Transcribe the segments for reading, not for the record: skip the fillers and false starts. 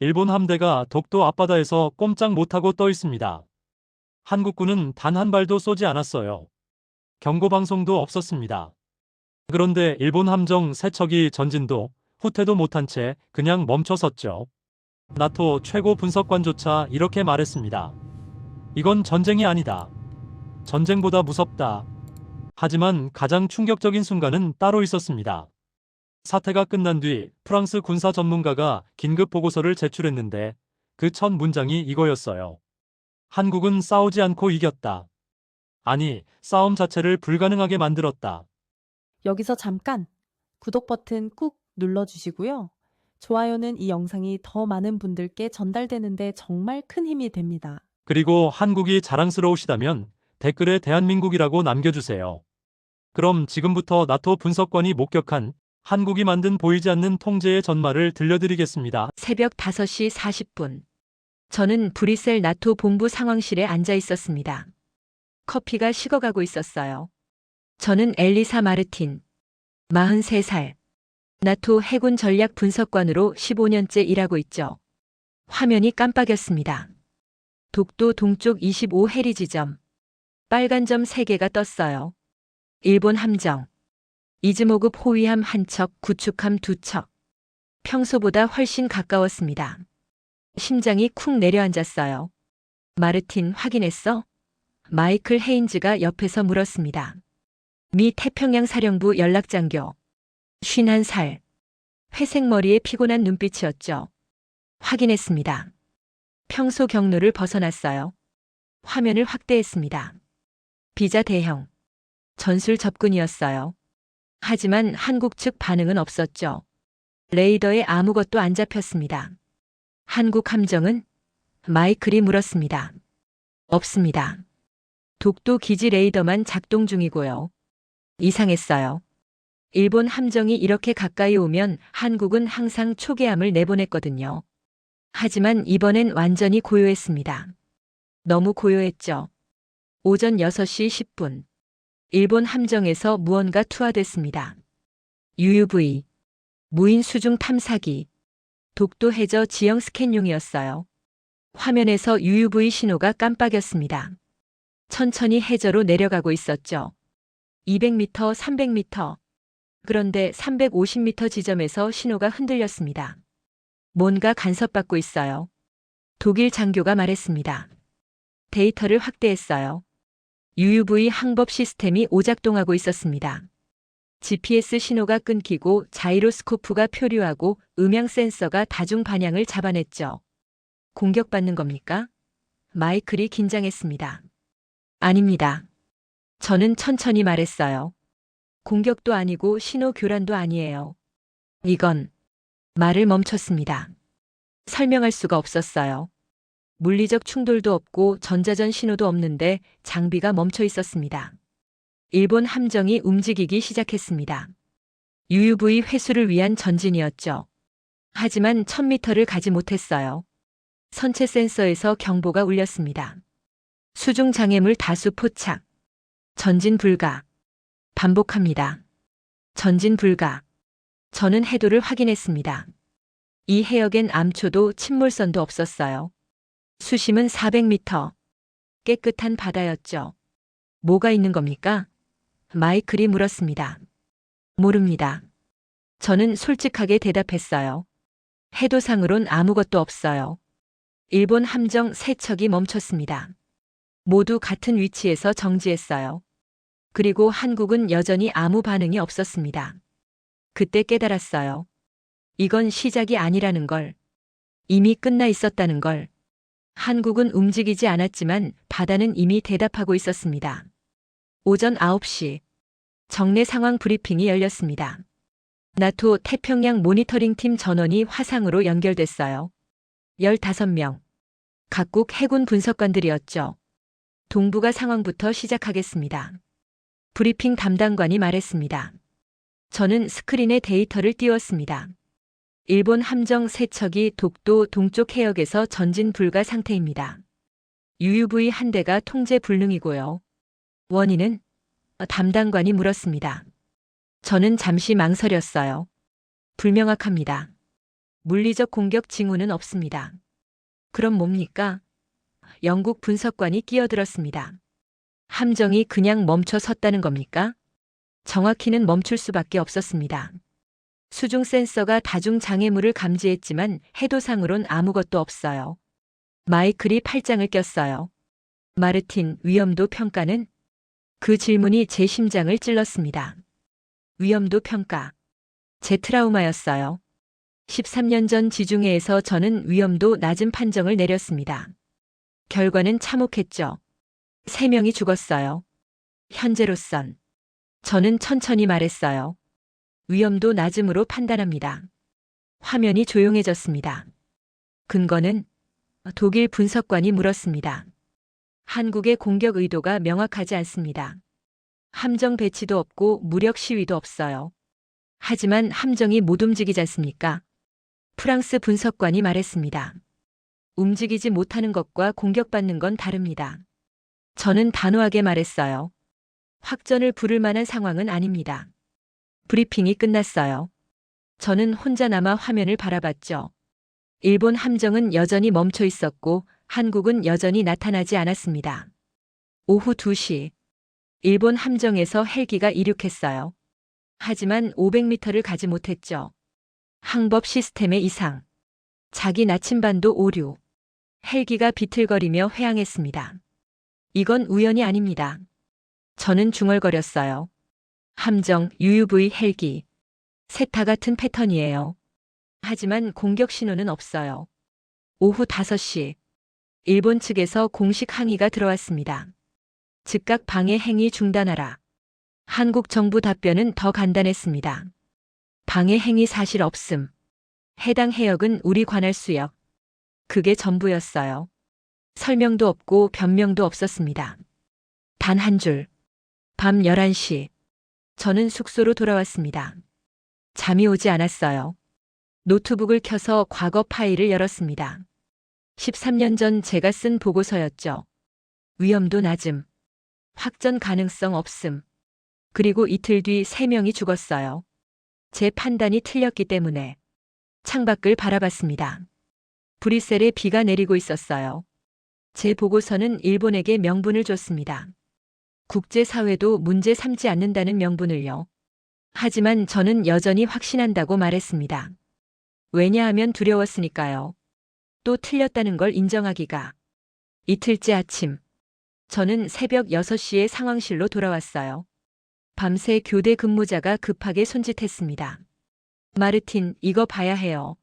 일본 함대가 독도 앞바다에서 꼼짝 못하고 떠 있습니다. 한국군은 단 한 발도 쏘지 않았어요. 경고방송도 없었습니다. 그런데 일본 함정 3척이 전진도, 후퇴도 못한 채 그냥 멈춰섰죠. 나토 최고 분석관조차 이렇게 말했습니다. 이건 전쟁이 아니다. 전쟁보다 무섭다. 하지만 가장 충격적인 순간은 따로 있었습니다. 사태가 끝난 뒤 프랑스 군사 전문가가 긴급 보고서를 제출했는데 그 첫 문장이 이거였어요. 한국은 싸우지 않고 이겼다. 아니, 싸움 자체를 불가능하게 만들었다. 여기서 잠깐 구독 버튼 꾹 눌러주시고요. 좋아요는 이 영상이 더 많은 분들께 전달되는데 정말 큰 힘이 됩니다. 그리고 한국이 자랑스러우시다면 댓글에 대한민국이라고 남겨주세요. 그럼 지금부터 나토 분석관이 목격한 한국이 만든 보이지 않는 통제의 전말을 들려드리겠습니다. 새벽 5시 40분. 저는 브뤼셀 나토 본부 상황실에 앉아 있었습니다. 커피가 식어가고 있었어요. 저는 엘리사 마르틴, 43살. 나토 해군 전략 분석관으로 15년째 일하고 있죠. 화면이 깜빡였습니다. 독도 동쪽 25해리 지점. 빨간 점 3개가 떴어요. 일본 함정. 이즈모급 호위함 1척, 구축함 2척. 평소보다 훨씬 가까웠습니다. 심장이 쿵 내려앉았어요. 마르틴 확인했어? 마이클 헤인즈가 옆에서 물었습니다. 미 태평양 사령부 연락장교. 51살. 회색 머리에 피곤한 눈빛이었죠. 확인했습니다. 평소 경로를 벗어났어요. 화면을 확대했습니다. 비자 대형. 전술 접근이었어요. 하지만 한국 측 반응은 없었죠. 레이더에 아무것도 안 잡혔습니다. 한국 함정은? 마이클이 물었습니다. 없습니다. 독도 기지 레이더만 작동 중이고요. 이상했어요. 일본 함정이 이렇게 가까이 오면 한국은 항상 초계함을 내보냈거든요. 하지만 이번엔 완전히 고요했습니다. 너무 고요했죠. 오전 6시 10분. 일본 함정에서 무언가 투하됐습니다. UUV. 무인 수중 탐사기. 독도 해저 지형 스캔용이었어요. 화면에서 UUV 신호가 깜빡였습니다. 천천히 해저로 내려가고 있었죠. 200m, 300m. 그런데 350m 지점에서 신호가 흔들렸습니다. 뭔가 간섭받고 있어요. 독일 장교가 말했습니다. 데이터를 확대했어요. UUV 항법 시스템이 오작동하고 있었습니다. GPS 신호가 끊기고 자이로스코프가 표류하고 음향 센서가 다중 반향을 잡아냈죠. 공격받는 겁니까? 마이클이 긴장했습니다. 아닙니다. 저는 천천히 말했어요. 공격도 아니고 신호 교란도 아니에요. 이건 말을 멈췄습니다. 설명할 수가 없었어요. 물리적 충돌도 없고 전자전 신호도 없는데 장비가 멈춰 있었습니다. 일본 함정이 움직이기 시작했습니다. UUV 회수를 위한 전진이었죠. 하지만 1000m를 가지 못했어요. 선체 센서에서 경보가 울렸습니다. 수중 장애물 다수 포착. 전진 불가. 반복합니다. 전진 불가. 저는 해도를 확인했습니다. 이 해역엔 암초도 침몰선도 없었어요. 수심은 400m. 깨끗한 바다였죠. 뭐가 있는 겁니까? 마이클이 물었습니다. 모릅니다. 저는 솔직하게 대답했어요. 해도상으론 아무것도 없어요. 일본 함정 3척이 멈췄습니다. 모두 같은 위치에서 정지했어요. 그리고 한국은 여전히 아무 반응이 없었습니다. 그때 깨달았어요. 이건 시작이 아니라는 걸. 이미 끝나 있었다는 걸. 한국은 움직이지 않았지만 바다는 이미 대답하고 있었습니다. 오전 9시. 정례 상황 브리핑이 열렸습니다. 나토 태평양 모니터링팀 전원이 화상으로 연결됐어요. 15명. 각국 해군 분석관들이었죠. 동북아 상황부터 시작하겠습니다. 브리핑 담당관이 말했습니다. 저는 스크린에 데이터를 띄웠습니다. 일본 함정 3척이 독도 동쪽 해역에서 전진 불가 상태입니다. UUV 한 대가 통제 불능이고요. 원인은? 담당관이 물었습니다. 저는 잠시 망설였어요. 불명확합니다. 물리적 공격 징후는 없습니다. 그럼 뭡니까? 영국 분석관이 끼어들었습니다. 함정이 그냥 멈춰 섰다는 겁니까? 정확히는 멈출 수밖에 없었습니다. 수중 센서가 다중 장애물을 감지했지만 해도상으론 아무것도 없어요. 마이클이 팔짱을 꼈어요. 마르틴, 위험도 평가는? 그 질문이 제 심장을 찔렀습니다. 위험도 평가. 제 트라우마였어요. 13년 전 지중해에서 저는 위험도 낮은 판정을 내렸습니다. 결과는 참혹했죠. 3명이 죽었어요. 현재로선. 저는 천천히 말했어요. 위험도 낮음으로 판단합니다. 화면이 조용해졌습니다. 근거는? 독일 분석관이 물었습니다. 한국의 공격 의도가 명확하지 않습니다. 함정 배치도 없고 무력 시위도 없어요. 하지만 함정이 못 움직이지 않습니까? 프랑스 분석관이 말했습니다. 움직이지 못하는 것과 공격받는 건 다릅니다. 저는 단호하게 말했어요. 확전을 부를 만한 상황은 아닙니다. 브리핑이 끝났어요. 저는 혼자 남아 화면을 바라봤죠. 일본 함정은 여전히 멈춰 있었고 한국은 여전히 나타나지 않았습니다. 오후 2시. 일본 함정에서 헬기가 이륙했어요. 하지만 500m를 가지 못했죠. 항법 시스템의 이상. 자기 나침반도 오류. 헬기가 비틀거리며 회항했습니다. 이건 우연이 아닙니다. 저는 중얼거렸어요. 함정, UUV 헬기. 세타 같은 패턴이에요. 하지만 공격 신호는 없어요. 오후 5시. 일본 측에서 공식 항의가 들어왔습니다. 즉각 방해 행위 중단하라. 한국 정부 답변은 더 간단했습니다. 방해 행위 사실 없음. 해당 해역은 우리 관할 수역. 그게 전부였어요. 설명도 없고 변명도 없었습니다. 단 한 줄. 밤 11시. 저는 숙소로 돌아왔습니다. 잠이 오지 않았어요. 노트북을 켜서 과거 파일을 열었습니다. 13년 전 제가 쓴 보고서였죠. 위험도 낮음. 확전 가능성 없음. 그리고 이틀 뒤 3명이 죽었어요. 제 판단이 틀렸기 때문에. 창밖을 바라봤습니다. 브뤼셀에 비가 내리고 있었어요. 제 보고서는 일본에게 명분을 줬습니다. 국제사회도 문제 삼지 않는다는 명분을요. 하지만 저는 여전히 확신한다고 말했습니다. 왜냐하면 두려웠으니까요. 또 틀렸다는 걸 인정하기가. 이틀째 아침. 저는 새벽 6시에 상황실로 돌아왔어요. 밤새 교대 근무자가 급하게 손짓했습니다. 마르틴, 이거 봐야 해요.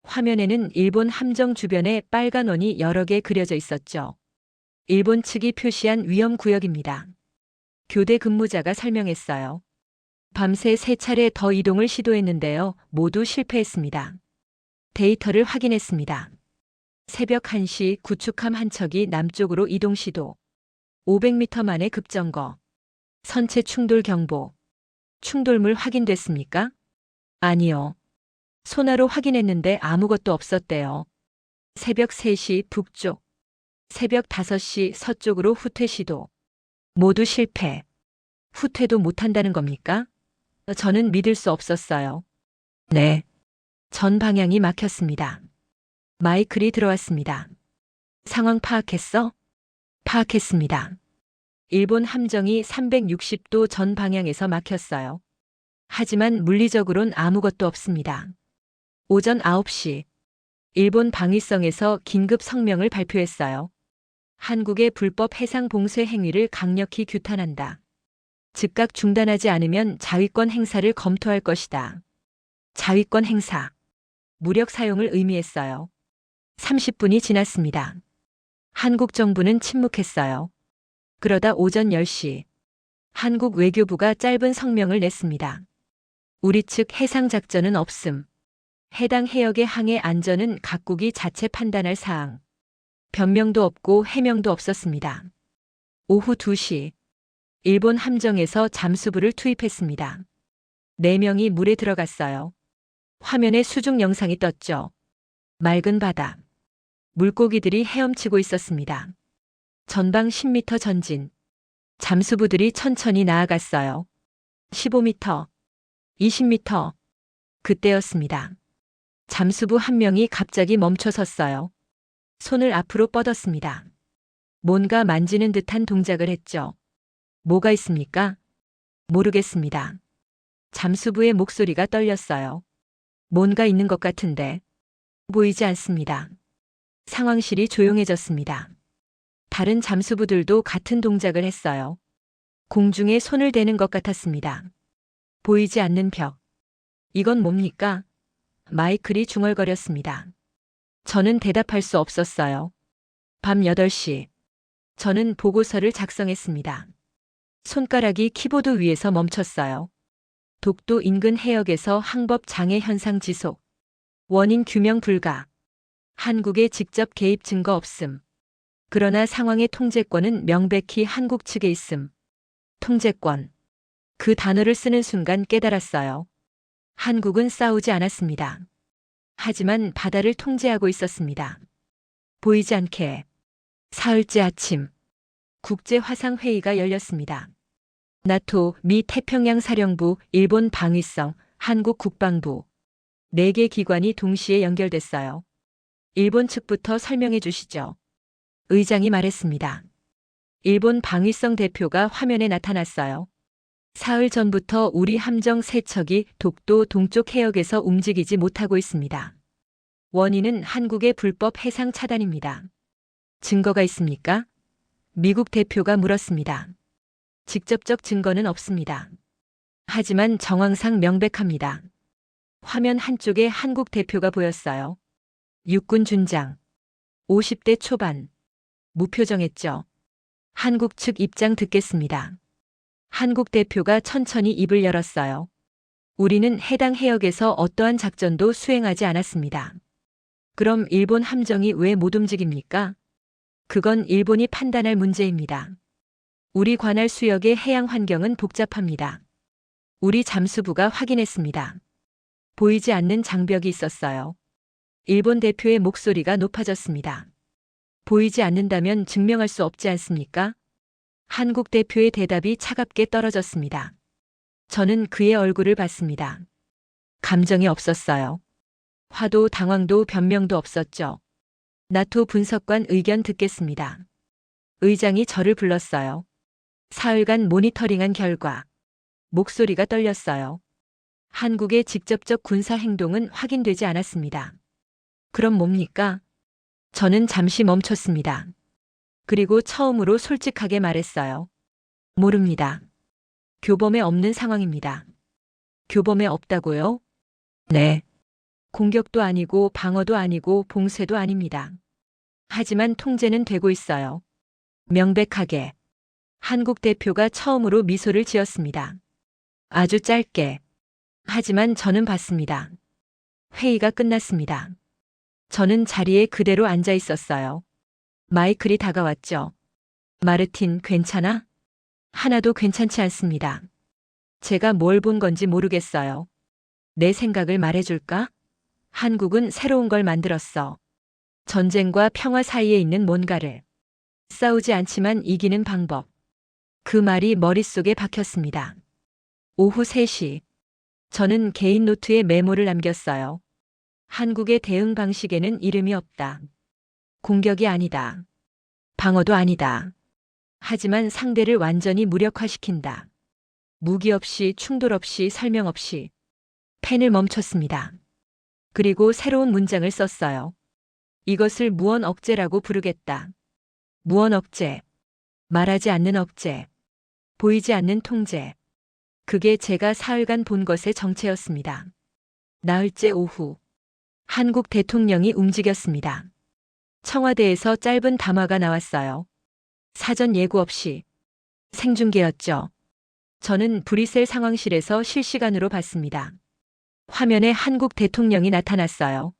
화면에는 일본 함정 주변에 빨간 원이 여러 개 그려져 있었죠. 일본 측이 표시한 위험구역입니다. 교대 근무자가 설명했어요. 밤새 3차례 더 이동을 시도했는데요. 모두 실패했습니다. 데이터를 확인했습니다. 새벽 1시 구축함 한 척이 남쪽으로 이동 시도. 500m 만에 급정거. 선체 충돌 경보. 충돌물 확인됐습니까? 아니요. 소나로 확인했는데 아무것도 없었대요. 새벽 3시 북쪽. 새벽 5시 서쪽으로 후퇴 시도. 모두 실패. 후퇴도 못한다는 겁니까? 저는 믿을 수 없었어요. 네. 전 방향이 막혔습니다. 마이클이 들어왔습니다. 상황 파악했어? 파악했습니다. 일본 함정이 360도 전 방향에서 막혔어요. 하지만 물리적으로는 아무것도 없습니다. 오전 9시. 일본 방위성에서 긴급 성명을 발표했어요. 한국의 불법 해상 봉쇄 행위를 강력히 규탄한다. 즉각 중단하지 않으면 자위권 행사를 검토할 것이다. 자위권 행사. 무력 사용을 의미했어요. 30분이 지났습니다. 한국 정부는 침묵했어요. 그러다 오전 10시. 한국 외교부가 짧은 성명을 냈습니다. 우리 측 해상 작전은 없음. 해당 해역의 항해 안전은 각국이 자체 판단할 사항. 변명도 없고 해명도 없었습니다. 오후 2시. 일본 함정에서 잠수부를 투입했습니다. 4명이 물에 들어갔어요. 화면에 수중 영상이 떴죠. 맑은 바다. 물고기들이 헤엄치고 있었습니다. 전방 10m 전진. 잠수부들이 천천히 나아갔어요. 15m, 20m. 그때였습니다. 잠수부 한 명이 갑자기 멈춰 섰어요. 손을 앞으로 뻗었습니다. 뭔가 만지는 듯한 동작을 했죠. 뭐가 있습니까? 모르겠습니다. 잠수부의 목소리가 떨렸어요. 뭔가 있는 것 같은데 보이지 않습니다. 상황실이 조용해졌습니다. 다른 잠수부들도 같은 동작을 했어요. 공중에 손을 대는 것 같았습니다. 보이지 않는 벽. 이건 뭡니까? 마이클이 중얼거렸습니다. 저는 대답할 수 없었어요. 밤 8시. 저는 보고서를 작성했습니다. 손가락이 키보드 위에서 멈췄어요. 독도 인근 해역에서 항법 장애 현상 지속. 원인 규명 불가. 한국의 직접 개입 증거 없음. 그러나 상황의 통제권은 명백히 한국 측에 있음. 통제권. 그 단어를 쓰는 순간 깨달았어요. 한국은 싸우지 않았습니다. 하지만 바다를 통제하고 있었습니다. 보이지 않게. 사흘째 아침. 국제화상회의가 열렸습니다. 나토, 미 태평양 사령부, 일본 방위성, 한국 국방부. 4개 기관이 동시에 연결됐어요. 일본 측부터 설명해 주시죠. 의장이 말했습니다. 일본 방위성 대표가 화면에 나타났어요. 사흘 전부터 우리 함정 3척이 독도 동쪽 해역에서 움직이지 못하고 있습니다. 원인은 한국의 불법 해상 차단입니다. 증거가 있습니까? 미국 대표가 물었습니다. 직접적 증거는 없습니다. 하지만 정황상 명백합니다. 화면 한쪽에 한국 대표가 보였어요. 육군 준장. 50대 초반. 무표정했죠. 한국 측 입장 듣겠습니다. 한국 대표가 천천히 입을 열었어요. 우리는 해당 해역에서 어떠한 작전도 수행하지 않았습니다. 그럼 일본 함정이 왜 못 움직입니까? 그건 일본이 판단할 문제입니다. 우리 관할 수역의 해양 환경은 복잡합니다. 우리 잠수부가 확인했습니다. 보이지 않는 장벽이 있었어요. 일본 대표의 목소리가 높아졌습니다. 보이지 않는다면 증명할 수 없지 않습니까? 한국 대표의 대답이 차갑게 떨어졌습니다. 저는 그의 얼굴을 봤습니다. 감정이 없었어요. 화도 당황도 변명도 없었죠. 나토 분석관 의견 듣겠습니다. 의장이 저를 불렀어요. 사흘간 모니터링한 결과 목소리가 떨렸어요. 한국의 직접적 군사 행동은 확인되지 않았습니다. 그럼 뭡니까? 저는 잠시 멈췄습니다. 그리고 처음으로 솔직하게 말했어요. 모릅니다. 교범에 없는 상황입니다. 교범에 없다고요? 네. 공격도 아니고 방어도 아니고 봉쇄도 아닙니다. 하지만 통제는 되고 있어요. 명백하게. 한국 대표가 처음으로 미소를 지었습니다. 아주 짧게. 하지만 저는 봤습니다. 회의가 끝났습니다. 저는 자리에 그대로 앉아 있었어요. 마이클이 다가왔죠. 마르틴, 괜찮아? 하나도 괜찮지 않습니다. 제가 뭘 본 건지 모르겠어요. 내 생각을 말해줄까? 한국은 새로운 걸 만들었어. 전쟁과 평화 사이에 있는 뭔가를. 싸우지 않지만 이기는 방법. 그 말이 머릿속에 박혔습니다. 오후 3시. 저는 개인 노트에 메모를 남겼어요. 한국의 대응 방식에는 이름이 없다. 공격이 아니다. 방어도 아니다. 하지만 상대를 완전히 무력화시킨다. 무기 없이, 충돌 없이, 설명 없이. 펜을 멈췄습니다. 그리고 새로운 문장을 썼어요. 이것을 무언 억제라고 부르겠다. 무언 억제. 말하지 않는 억제. 보이지 않는 통제. 그게 제가 사흘간 본 것의 정체였습니다. 나흘째 오후. 한국 대통령이 움직였습니다. 청와대에서 짧은 담화가 나왔어요. 사전 예고 없이. 생중계였죠. 저는 브뤼셀 상황실에서 실시간으로 봤습니다. 화면에 한국 대통령이 나타났어요.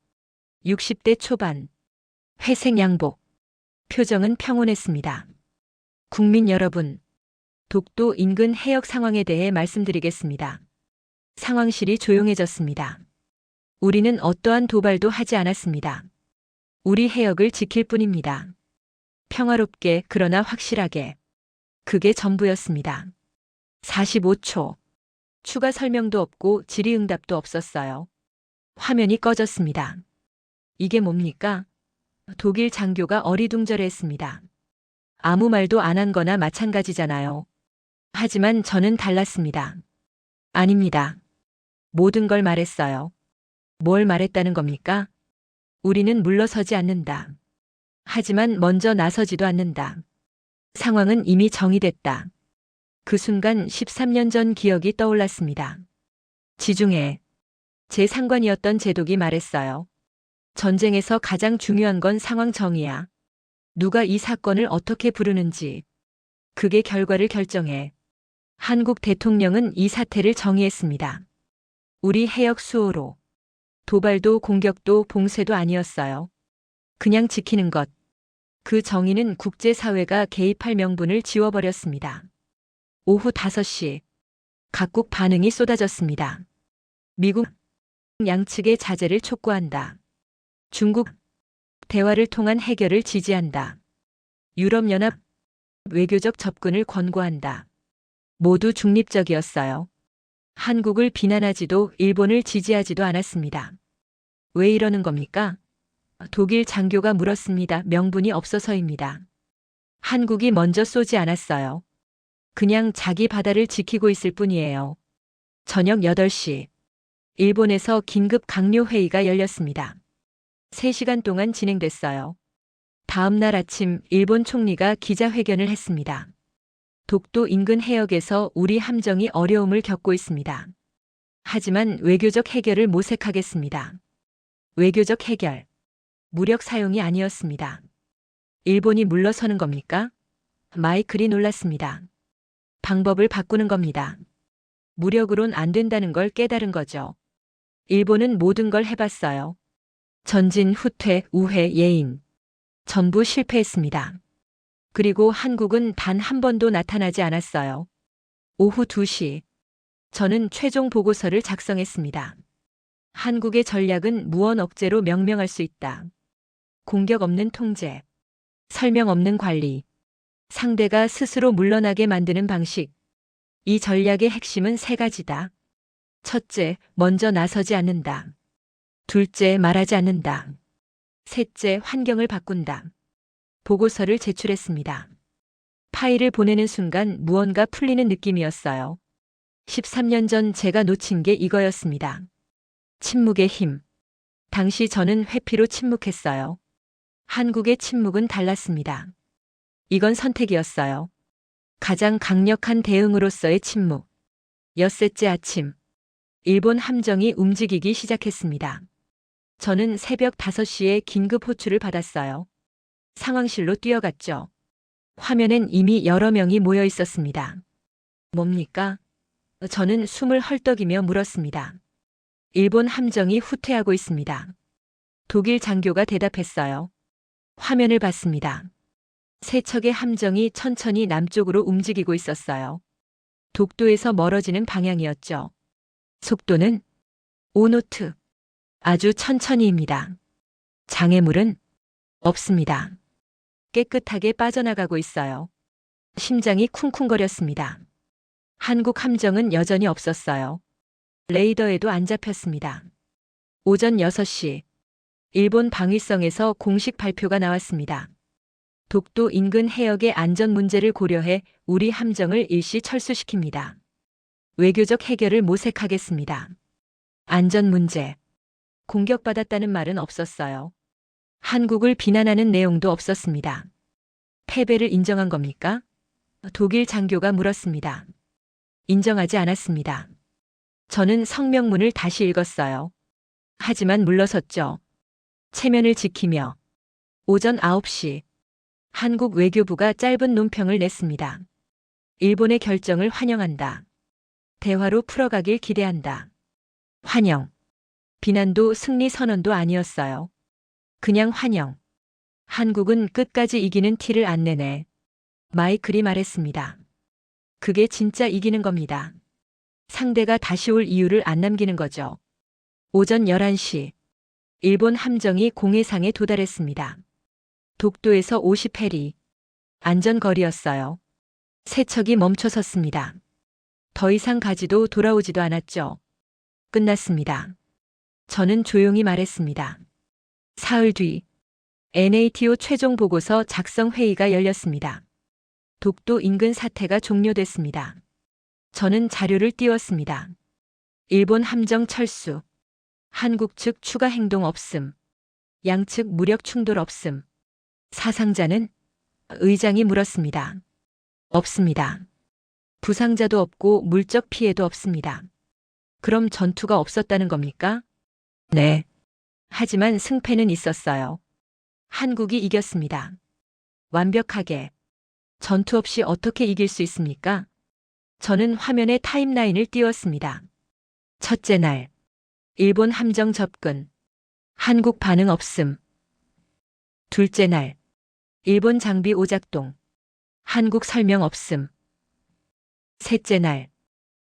60대 초반. 회색 양복. 표정은 평온했습니다. 국민 여러분, 독도 인근 해역 상황에 대해 말씀드리겠습니다. 상황실이 조용해졌습니다. 우리는 어떠한 도발도 하지 않았습니다. 우리 해역을 지킬 뿐입니다. 평화롭게 그러나 확실하게. 그게 전부였습니다. 45초. 추가 설명도 없고 질의응답도 없었어요. 화면이 꺼졌습니다. 이게 뭡니까? 독일 장교가 어리둥절해했습니다. 아무 말도 안 한 거나 마찬가지잖아요. 하지만 저는 달랐습니다. 아닙니다. 모든 걸 말했어요. 뭘 말했다는 겁니까? 우리는 물러서지 않는다. 하지만 먼저 나서지도 않는다. 상황은 이미 정의됐다. 그 순간 13년 전 기억이 떠올랐습니다. 지중해. 제 상관이었던 제독이 말했어요. 전쟁에서 가장 중요한 건 상황 정의야. 누가 이 사건을 어떻게 부르는지. 그게 결과를 결정해. 한국 대통령은 이 사태를 정의했습니다. 우리 해역 수호로. 도발도 공격도 봉쇄도 아니었어요. 그냥 지키는 것. 그 정의는 국제사회가 개입할 명분을 지워버렸습니다. 오후 5시. 각국 반응이 쏟아졌습니다. 미국 양측의 자제를 촉구한다. 중국 대화를 통한 해결을 지지한다. 유럽연합 외교적 접근을 권고한다. 모두 중립적이었어요. 한국을 비난하지도 일본을 지지하지도 않았습니다. 왜 이러는 겁니까? 독일 장교가 물었습니다. 명분이 없어서입니다. 한국이 먼저 쏘지 않았어요. 그냥 자기 바다를 지키고 있을 뿐이에요. 저녁 8시. 일본에서 긴급 강요 회의가 열렸습니다. 3시간 동안 진행됐어요. 다음 날 아침 일본 총리가 기자회견을 했습니다. 독도 인근 해역에서 우리 함정이 어려움을 겪고 있습니다. 하지만 외교적 해결을 모색하겠습니다. 외교적 해결. 무력 사용이 아니었습니다. 일본이 물러서는 겁니까? 마이클이 놀랐습니다. 방법을 바꾸는 겁니다. 무력으론 안 된다는 걸 깨달은 거죠. 일본은 모든 걸 해봤어요. 전진, 후퇴, 우회, 예인. 전부 실패했습니다. 그리고 한국은 단 한 번도 나타나지 않았어요. 오후 2시. 저는 최종 보고서를 작성했습니다. 한국의 전략은 무언 억제로 명명할 수 있다. 공격 없는 통제. 설명 없는 관리. 상대가 스스로 물러나게 만드는 방식. 이 전략의 핵심은 3가지다. 첫째, 먼저 나서지 않는다. 둘째, 말하지 않는다. 셋째, 환경을 바꾼다. 보고서를 제출했습니다. 파일을 보내는 순간 무언가 풀리는 느낌이었어요. 13년 전 제가 놓친 게 이거였습니다. 침묵의 힘. 당시 저는 회피로 침묵했어요. 한국의 침묵은 달랐습니다. 이건 선택이었어요. 가장 강력한 대응으로서의 침묵. 엿새째 아침. 일본 함정이 움직이기 시작했습니다. 저는 새벽 5시에 긴급 호출을 받았어요. 상황실로 뛰어갔죠. 화면엔 이미 여러 명이 모여 있었습니다. 뭡니까? 저는 숨을 헐떡이며 물었습니다. 일본 함정이 후퇴하고 있습니다. 독일 장교가 대답했어요. 화면을 봤습니다. 세 척의 함정이 천천히 남쪽으로 움직이고 있었어요. 독도에서 멀어지는 방향이었죠. 속도는 5노트. 아주 천천히입니다. 장애물은 없습니다. 깨끗하게 빠져나가고 있어요. 심장이 쿵쿵거렸습니다. 한국 함정은 여전히 없었어요. 레이더에도 안 잡혔습니다. 오전 6시. 일본 방위성에서 공식 발표가 나왔습니다. 독도 인근 해역의 안전 문제를 고려해 우리 함정을 일시 철수시킵니다. 외교적 해결을 모색하겠습니다. 안전 문제. 공격받았다는 말은 없었어요. 한국을 비난하는 내용도 없었습니다. 패배를 인정한 겁니까? 독일 장교가 물었습니다. 인정하지 않았습니다. 저는 성명문을 다시 읽었어요. 하지만 물러섰죠. 체면을 지키며. 오전 9시. 한국 외교부가 짧은 논평을 냈습니다. 일본의 결정을 환영한다. 대화로 풀어가길 기대한다. 환영. 비난도 승리 선언도 아니었어요. 그냥 환영. 한국은 끝까지 이기는 티를 안 내네. 마이클이 말했습니다. 그게 진짜 이기는 겁니다. 상대가 다시 올 이유를 안 남기는 거죠. 오전 11시. 일본 함정이 공해상에 도달했습니다. 독도에서 50해리. 안전거리였어요. 세 척이 멈춰섰습니다. 더 이상 가지도 돌아오지도 않았죠. 끝났습니다. 저는 조용히 말했습니다. 사흘 뒤 NATO 최종 보고서 작성 회의가 열렸습니다. 독도 인근 사태가 종료됐습니다. 저는 자료를 띄웠습니다. 일본 함정 철수, 한국 측 추가 행동 없음, 양측 무력 충돌 없음. 사상자는? 의장이 물었습니다. 없습니다. 부상자도 없고 물적 피해도 없습니다. 그럼 전투가 없었다는 겁니까? 네. 하지만 승패는 있었어요. 한국이 이겼습니다. 완벽하게. 전투 없이 어떻게 이길 수 있습니까? 저는 화면에 타임라인을 띄웠습니다. 첫째 날, 일본 함정 접근. 한국 반응 없음. 둘째 날, 일본 장비 오작동. 한국 설명 없음. 셋째 날,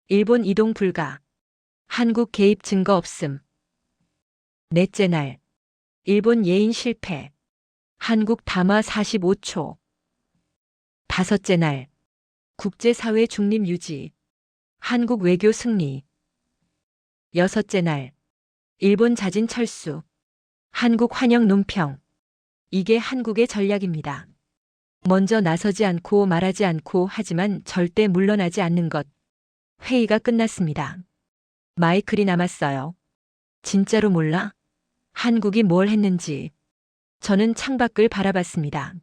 일본 이동 불가. 한국 개입 증거 없음. 넷째 날, 일본 예인 실패. 한국 담화 45초. 다섯째 날, 국제사회 중립 유지. 한국 외교 승리. 여섯째 날, 일본 자진 철수. 한국 환영 논평. 이게 한국의 전략입니다. 먼저 나서지 않고 말하지 않고 하지만 절대 물러나지 않는 것. 회의가 끝났습니다. 마이클이 남았어요. 진짜로 몰라? 한국이 뭘 했는지. 저는 창밖을 바라봤습니다.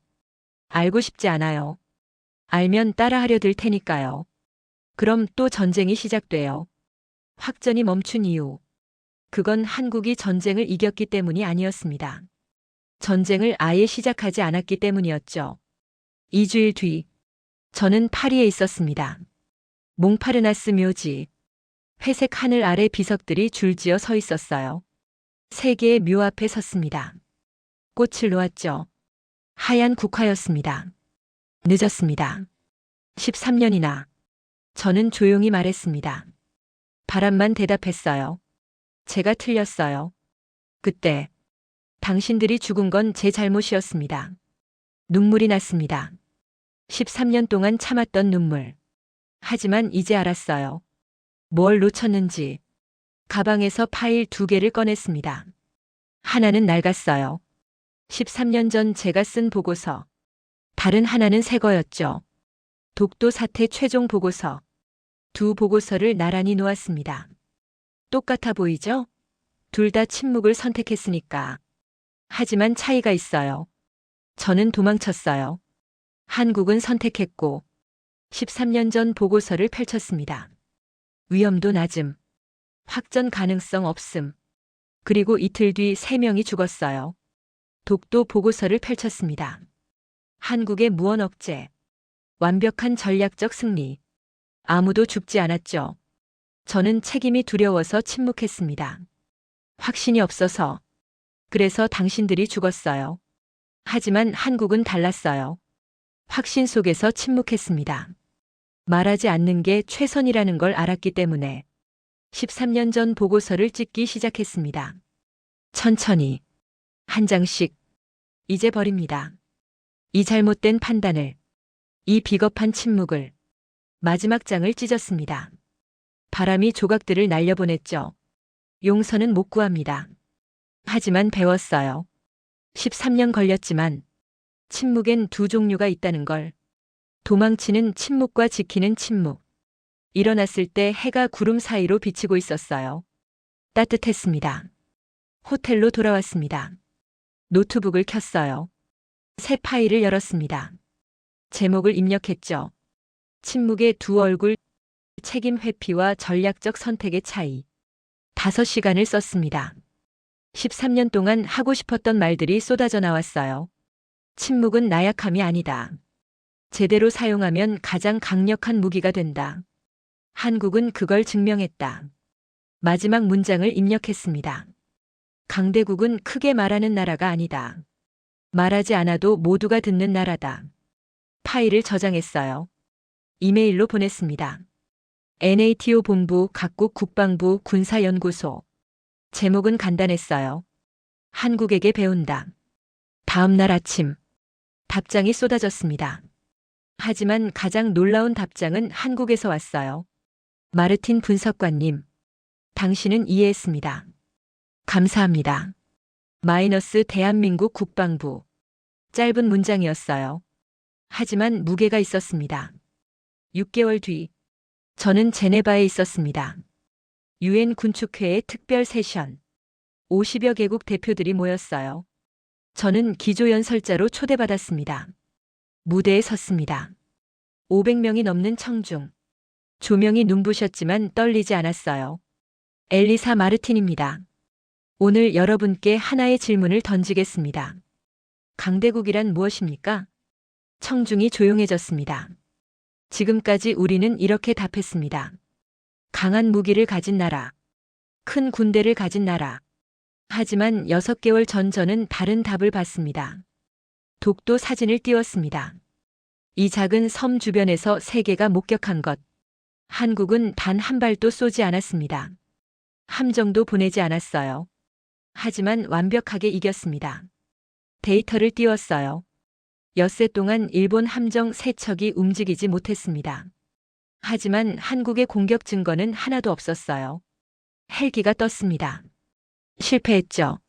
알고 싶지 않아요. 알면 따라하려 들 테니까요. 그럼 또 전쟁이 시작돼요. 확전이 멈춘 이유. 그건 한국이 전쟁을 이겼기 때문이 아니었습니다. 전쟁을 아예 시작하지 않았기 때문이었죠. 2주일 뒤, 저는 파리에 있었습니다. 몽파르나스 묘지. 회색 하늘 아래 비석들이 줄지어 서 있었어요. 세 개의 묘 앞에 섰습니다. 꽃을 놓았죠. 하얀 국화였습니다. 늦었습니다. 13년이나. 저는 조용히 말했습니다. 바람만 대답했어요. 제가 틀렸어요. 그때 당신들이 죽은 건 제 잘못이었습니다. 눈물이 났습니다. 13년 동안 참았던 눈물. 하지만 이제 알았어요. 뭘 놓쳤는지. 가방에서 파일 2개를 꺼냈습니다. 하나는 낡았어요. 13년 전 제가 쓴 보고서. 다른 하나는 새 거였죠. 독도 사태 최종 보고서. 두 보고서를 나란히 놓았습니다. 똑같아 보이죠? 둘 다 침묵을 선택했으니까. 하지만 차이가 있어요. 저는 도망쳤어요. 한국은 선택했고 13년 전 보고서를 펼쳤습니다. 위험도 낮음. 확전 가능성 없음. 그리고 이틀 뒤 3명이 죽었어요. 독도 보고서를 펼쳤습니다. 한국의 무언 억제. 완벽한 전략적 승리. 아무도 죽지 않았죠. 저는 책임이 두려워서 침묵했습니다. 확신이 없어서. 그래서 당신들이 죽었어요. 하지만 한국은 달랐어요. 확신 속에서 침묵했습니다. 말하지 않는 게 최선이라는 걸 알았기 때문에 13년 전 보고서를 찍기 시작했습니다. 천천히. 한 장씩. 이제 버립니다. 이 잘못된 판단을. 이 비겁한 침묵을. 마지막 장을 찢었습니다. 바람이 조각들을 날려보냈죠. 용서는 못 구합니다. 하지만 배웠어요. 13년 걸렸지만 침묵엔 두 종류가 있다는 걸. 도망치는 침묵과 지키는 침묵. 일어났을 때 해가 구름 사이로 비치고 있었어요. 따뜻했습니다. 호텔로 돌아왔습니다. 노트북을 켰어요. 새 파일을 열었습니다. 제목을 입력했죠. 침묵의 두 얼굴, 책임 회피와 전략적 선택의 차이. 5시간을 썼습니다. 13년 동안 하고 싶었던 말들이 쏟아져 나왔어요. 침묵은 나약함이 아니다. 제대로 사용하면 가장 강력한 무기가 된다. 한국은 그걸 증명했다. 마지막 문장을 입력했습니다. 강대국은 크게 말하는 나라가 아니다. 말하지 않아도 모두가 듣는 나라다. 파일을 저장했어요. 이메일로 보냈습니다. NATO 본부 각국 국방부 군사연구소. 제목은 간단했어요. 한국에게 배운다. 다음 날 아침. 답장이 쏟아졌습니다. 하지만 가장 놀라운 답장은 한국에서 왔어요. 마르틴 분석관님. 당신은 이해했습니다. 감사합니다. 마이너스 대한민국 국방부. 짧은 문장이었어요. 하지만 무게가 있었습니다. 6개월 뒤, 저는 제네바에 있었습니다. 유엔 군축회의 특별 세션. 50여 개국 대표들이 모였어요. 저는 기조연설자로 초대받았습니다. 무대에 섰습니다. 500명이 넘는 청중. 조명이 눈부셨지만 떨리지 않았어요. 엘리사 마르틴입니다. 오늘 여러분께 하나의 질문을 던지겠습니다. 강대국이란 무엇입니까? 청중이 조용해졌습니다. 지금까지 우리는 이렇게 답했습니다. 강한 무기를 가진 나라. 큰 군대를 가진 나라. 하지만 6개월 전 저는 다른 답을 받습니다. 독도 사진을 띄웠습니다. 이 작은 섬 주변에서 세계가 목격한 것. 한국은 단 한 발도 쏘지 않았습니다. 함정도 보내지 않았어요. 하지만 완벽하게 이겼습니다. 데이터를 띄웠어요. 엿새 동안 일본 함정 3척이 움직이지 못했습니다. 하지만 한국의 공격 증거는 하나도 없었어요. 헬기가 떴습니다. 실패했죠.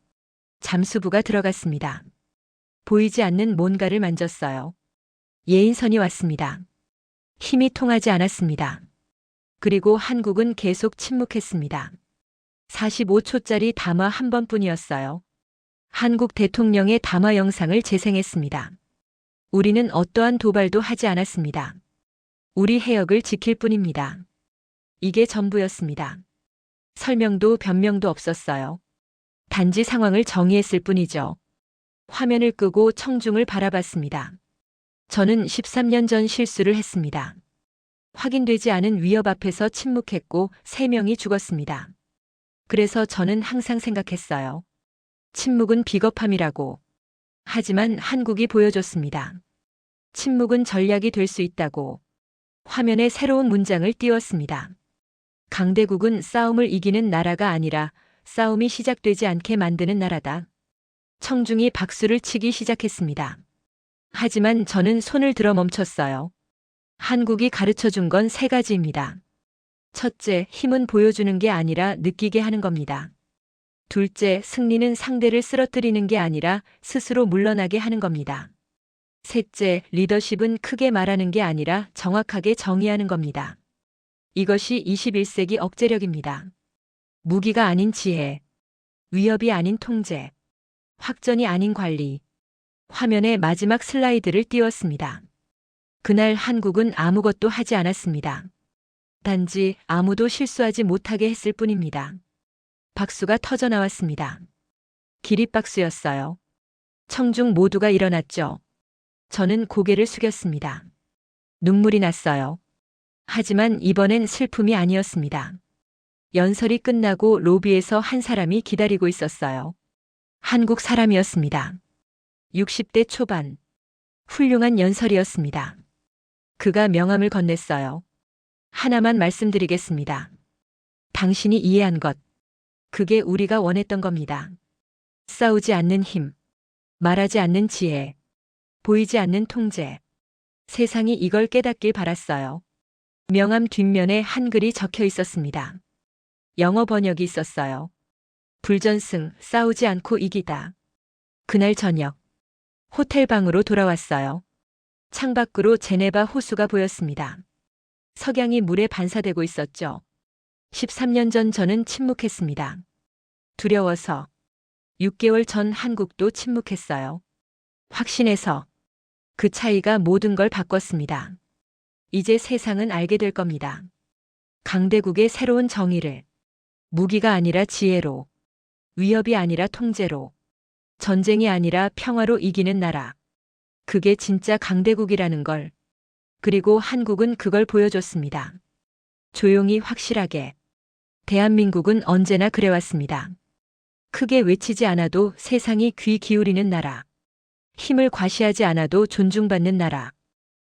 잠수부가 들어갔습니다. 보이지 않는 뭔가를 만졌어요. 예인선이 왔습니다. 힘이 통하지 않았습니다. 그리고 한국은 계속 침묵했습니다. 45초짜리 담화 한 번뿐이었어요. 한국 대통령의 담화 영상을 재생했습니다. 우리는 어떠한 도발도 하지 않았습니다. 우리 해역을 지킬 뿐입니다. 이게 전부였습니다. 설명도 변명도 없었어요. 단지 상황을 정의했을 뿐이죠. 화면을 끄고 청중을 바라봤습니다. 저는 13년 전 실수를 했습니다. 확인되지 않은 위협 앞에서 침묵했고 3명이 죽었습니다. 그래서 저는 항상 생각했어요. 침묵은 비겁함이라고. 하지만 한국이 보여줬습니다. 침묵은 전략이 될 수 있다고. 화면에 새로운 문장을 띄웠습니다. 강대국은 싸움을 이기는 나라가 아니라 싸움이 시작되지 않게 만드는 나라다. 청중이 박수를 치기 시작했습니다. 하지만 저는 손을 들어 멈췄어요. 한국이 가르쳐 준 건 3가지입니다. 첫째, 힘은 보여주는 게 아니라 느끼게 하는 겁니다. 둘째, 승리는 상대를 쓰러뜨리는 게 아니라 스스로 물러나게 하는 겁니다. 셋째, 리더십은 크게 말하는 게 아니라 정확하게 정의하는 겁니다. 이것이 21세기 억제력입니다. 무기가 아닌 지혜, 위협이 아닌 통제, 확전이 아닌 관리. 화면에 마지막 슬라이드를 띄웠습니다. 그날 한국은 아무것도 하지 않았습니다. 단지 아무도 실수하지 못하게 했을 뿐입니다. 박수가 터져 나왔습니다. 기립박수였어요. 청중 모두가 일어났죠. 저는 고개를 숙였습니다. 눈물이 났어요. 하지만 이번엔 슬픔이 아니었습니다. 연설이 끝나고 로비에서 한 사람이 기다리고 있었어요. 한국 사람이었습니다. 60대 초반. 훌륭한 연설이었습니다. 그가 명함을 건넸어요. 하나만 말씀드리겠습니다. 당신이 이해한 것. 그게 우리가 원했던 겁니다. 싸우지 않는 힘. 말하지 않는 지혜. 보이지 않는 통제. 세상이 이걸 깨닫길 바랐어요. 명함 뒷면에 한글이 적혀 있었습니다. 영어 번역이 있었어요. 불전승, 싸우지 않고 이기다. 그날 저녁. 호텔 방으로 돌아왔어요. 창밖으로 제네바 호수가 보였습니다. 석양이 물에 반사되고 있었죠. 13년 전 저는 침묵했습니다. 두려워서. 6개월 전 한국도 침묵했어요. 확신해서. 그 차이가 모든 걸 바꿨습니다. 이제 세상은 알게 될 겁니다. 강대국의 새로운 정의를. 무기가 아니라 지혜로. 위협이 아니라 통제로. 전쟁이 아니라 평화로 이기는 나라. 그게 진짜 강대국이라는 걸. 그리고 한국은 그걸 보여줬습니다. 조용히 확실하게. 대한민국은 언제나 그래왔습니다. 크게 외치지 않아도 세상이 귀 기울이는 나라. 힘을 과시하지 않아도 존중받는 나라.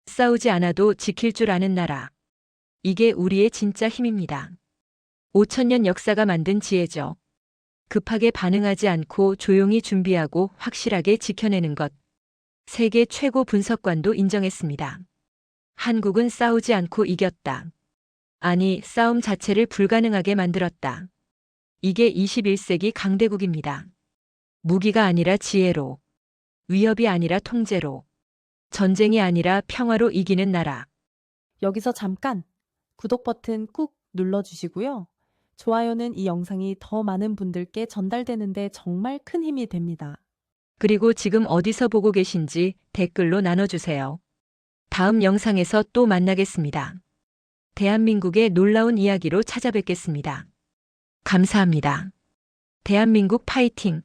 싸우지 않아도 지킬 줄 아는 나라. 이게 우리의 진짜 힘입니다. 5천년 역사가 만든 지혜죠. 급하게 반응하지 않고 조용히 준비하고 확실하게 지켜내는 것. 세계 최고 분석관도 인정했습니다. 한국은 싸우지 않고 이겼다. 아니, 싸움 자체를 불가능하게 만들었다. 이게 21세기 강대국입니다. 무기가 아니라 지혜로, 위협이 아니라 통제로, 전쟁이 아니라 평화로 이기는 나라. 여기서 잠깐 구독 버튼 꾹 눌러주시고요. 좋아요는 이 영상이 더 많은 분들께 전달되는데 정말 큰 힘이 됩니다. 그리고 지금 어디서 보고 계신지 댓글로 나눠주세요. 다음 영상에서 또 만나겠습니다. 대한민국의 놀라운 이야기로 찾아뵙겠습니다. 감사합니다. 대한민국 파이팅!